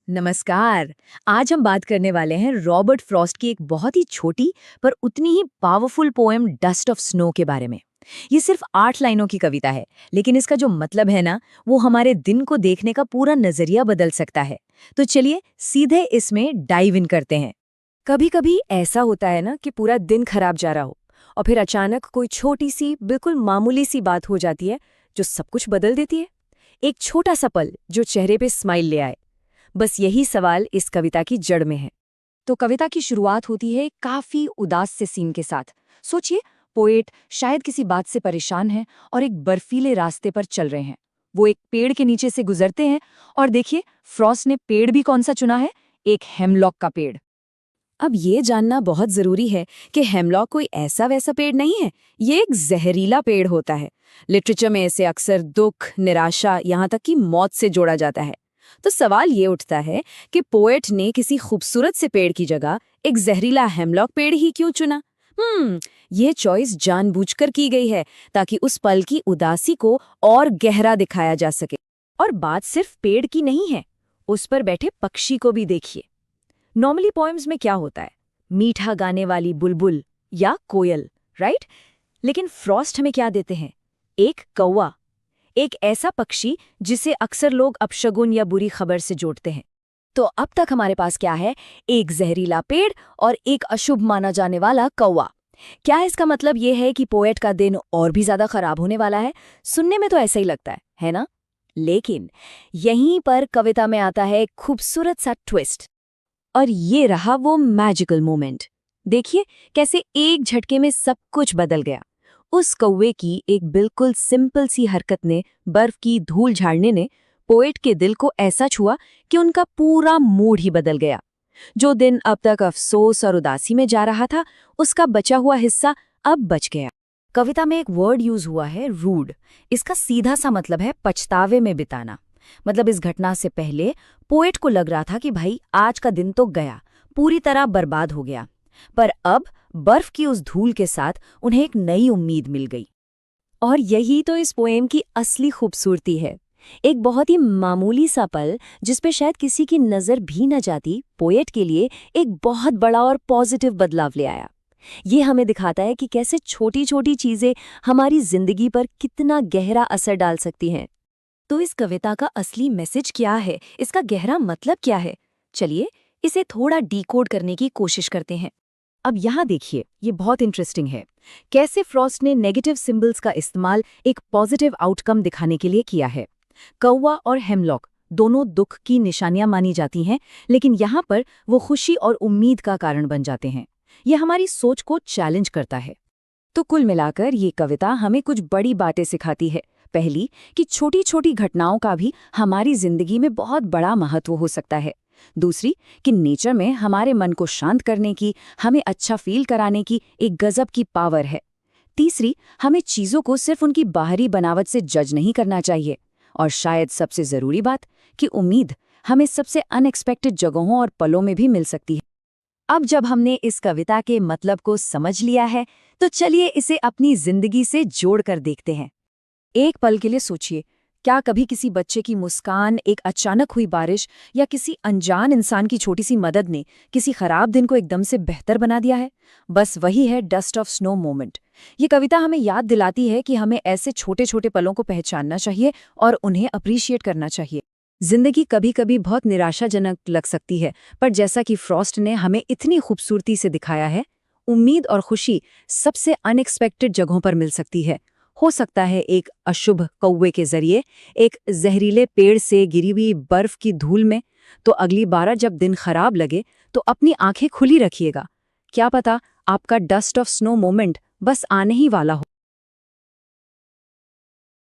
नमस्कार। आज हम बात करने वाले हैं रॉबर्ट फ्रॉस्ट की एक बहुत ही छोटी पर उतनी ही powerful poem dust of snow के बारे में। ये सिर्फ 8 लाइनों की कविता है, लेकिन इसका जो मतलब है ना, वो हमारे दिन को देखने का पूरा नजरिया बदल सकता है। तो चलिए सीधे इसमें डाइव इन करते हैं। कभी कभी ऐसा होता है ना कि पूरा दिन खराब जा रहा हो और फिर अचानक कोई छोटी सी बिल्कुल मामूली सी बात हो जाती है जो सब कुछ बदल देती है। एक छोटा सा पल जो चेहरे पे स्माइल ले आए। बस यही सवाल इस कविता की जड़ में है। तो कविता की शुरुआत होती है काफी उदास से सीन के साथ। सोचिए, पोएट शायद किसी बात से परेशान है और एक बर्फीले रास्ते पर चल रहे हैं। वो एक पेड़ के नीचे से गुजरते हैं और देखिए, फ्रॉस्ट ने पेड़ भी कौन सा चुना है, एक हेमलॉक का पेड़। अब ये जानना बहुत जरूरी है कि हेमलॉक कोई ऐसा वैसा पेड़ नहीं है, ये एक जहरीला पेड़ होता है। लिटरेचर में इसे अक्सर दुख, निराशा, यहाँ तक कि मौत से जोड़ा जाता है। तो सवाल ये उठता है कि पोएट ने किसी खूबसूरत से पेड़ की जगह एक जहरीला हेमलॉक पेड़ ही क्यों चुना? ये चॉइस जानबूझकर की गई है ताकि उस पल की उदासी को और गहरा दिखाया जा सके। और बात सिर्फ पेड़ की नहीं है, उस पर बैठे पक्षी को भी देखिए। नॉर्मली पोएम्स में क्या होता है, मीठा गाने वाली बुलबुल या कोयल, राइट? लेकिन फ्रॉस्ट हमें क्या देते हैं? एक कौवा, एक ऐसा पक्षी जिसे अक्सर लोग अपशगुन या बुरी खबर से जोड़ते हैं। तो अब तक हमारे पास क्या है? एक जहरीला पेड़ और एक अशुभ माना जाने वाला कौवा। क्या इसका मतलब ये है कि पोएट का दिन और भी ज्यादा खराब होने वाला है? सुनने में तो ऐसा ही लगता है ना? लेकिन यहीं पर कविता में आता है एक खूबसूरत सा ट्विस्ट। और ये रहा वो मैजिकल मोमेंट। देखिए कैसे एक झटके में सब कुछ बदल गया। उस कौवे की एक बिल्कुल सिंपल सी हरकत ने, बर्फ की धूल झाड़ने ने, पोएट के दिल को ऐसा छुआ कि उनका पूरा मूड ही बदल गया। जो दिन अब तक अफसोस और उदासी में जा रहा था, उसका बचा हुआ हिस्सा अब बच गया। कविता में एक वर्ड यूज हुआ है, रूड। इसका सीधा सा मतलब है पछतावे में बिताना। मतलब इस घटना से पहले पोएट को लग रहा था कि भाई आज का दिन तो गया, पूरी तरह बर्बाद हो गया। पर अब बर्फ की उस धूल के साथ उन्हें एक नई उम्मीद मिल गई। और यही तो इस पोएम की असली खूबसूरती है। एक बहुत ही मामूली सा पल जिस पे शायद किसी की नजर भी न जाती, पोएट के लिए एक बहुत बड़ा और पॉजिटिव बदलाव ले आया। ये हमें दिखाता है कि कैसे छोटी छोटी चीजें हमारी जिंदगी पर कितना गहरा असर डाल सकती हैं। तो इस कविता का असली मैसेज क्या है, इसका गहरा मतलब क्या है? चलिए इसे थोड़ा डिकोड करने की कोशिश करते हैं। अब यहाँ देखिए, ये बहुत इंटरेस्टिंग है कैसे फ्रॉस्ट ने नेगेटिव सिंबल्स का इस्तेमाल एक पॉजिटिव आउटकम दिखाने के लिए किया है। कौवा और हेमलॉक दोनों दुख की निशानियां मानी जाती हैं, लेकिन यहाँ पर वो खुशी और उम्मीद का कारण बन जाते हैं। ये हमारी सोच को चैलेंज करता है। तो कुल मिलाकर ये कविता हमें कुछ बड़ी बातें सिखाती है। पहली, कि छोटी छोटी घटनाओं का भी हमारी जिंदगी में बहुत बड़ा महत्व हो सकता है। दूसरी, कि नेचर में हमारे मन को शांत करने की, हमें अच्छा फील कराने की एक गजब की पावर है। तीसरी, हमें चीजों को सिर्फ उनकी बाहरी बनावट से जज नहीं करना चाहिए। और शायद सबसे जरूरी बात, कि उम्मीद हमें सबसे अनएक्सपेक्टेड जगहों और पलों में भी मिल सकती है। अब जब हमने इस कविता के मतलब को समझ लिया है, तो चलिए इसे अपनी जिंदगी से जोड़कर देखते हैं। एक पल के लिए सोचिए, क्या कभी किसी बच्चे की मुस्कान, एक अचानक हुई बारिश या किसी अनजान इंसान की छोटी सी मदद ने किसी खराब दिन को एकदम से बेहतर बना दिया है? बस वही है डस्ट ऑफ स्नो मोमेंट। ये कविता हमें याद दिलाती है कि हमें ऐसे छोटे छोटे पलों को पहचानना चाहिए और उन्हें अप्रिशिएट करना चाहिए। जिंदगी कभी कभी बहुत निराशाजनक लग सकती है, पर जैसा कि फ्रॉस्ट ने हमें इतनी खूबसूरती से दिखाया है, उम्मीद और खुशी सबसे अनएक्सपेक्टेड जगहों पर मिल सकती है। हो सकता है एक अशुभ कौवे के जरिए, एक जहरीले पेड़ से गिरी हुई बर्फ की धूल में। तो अगली बार जब दिन खराब लगे तो अपनी आंखें खुली रखिएगा। क्या पता आपका डस्ट ऑफ स्नो मोमेंट बस आने ही वाला हो।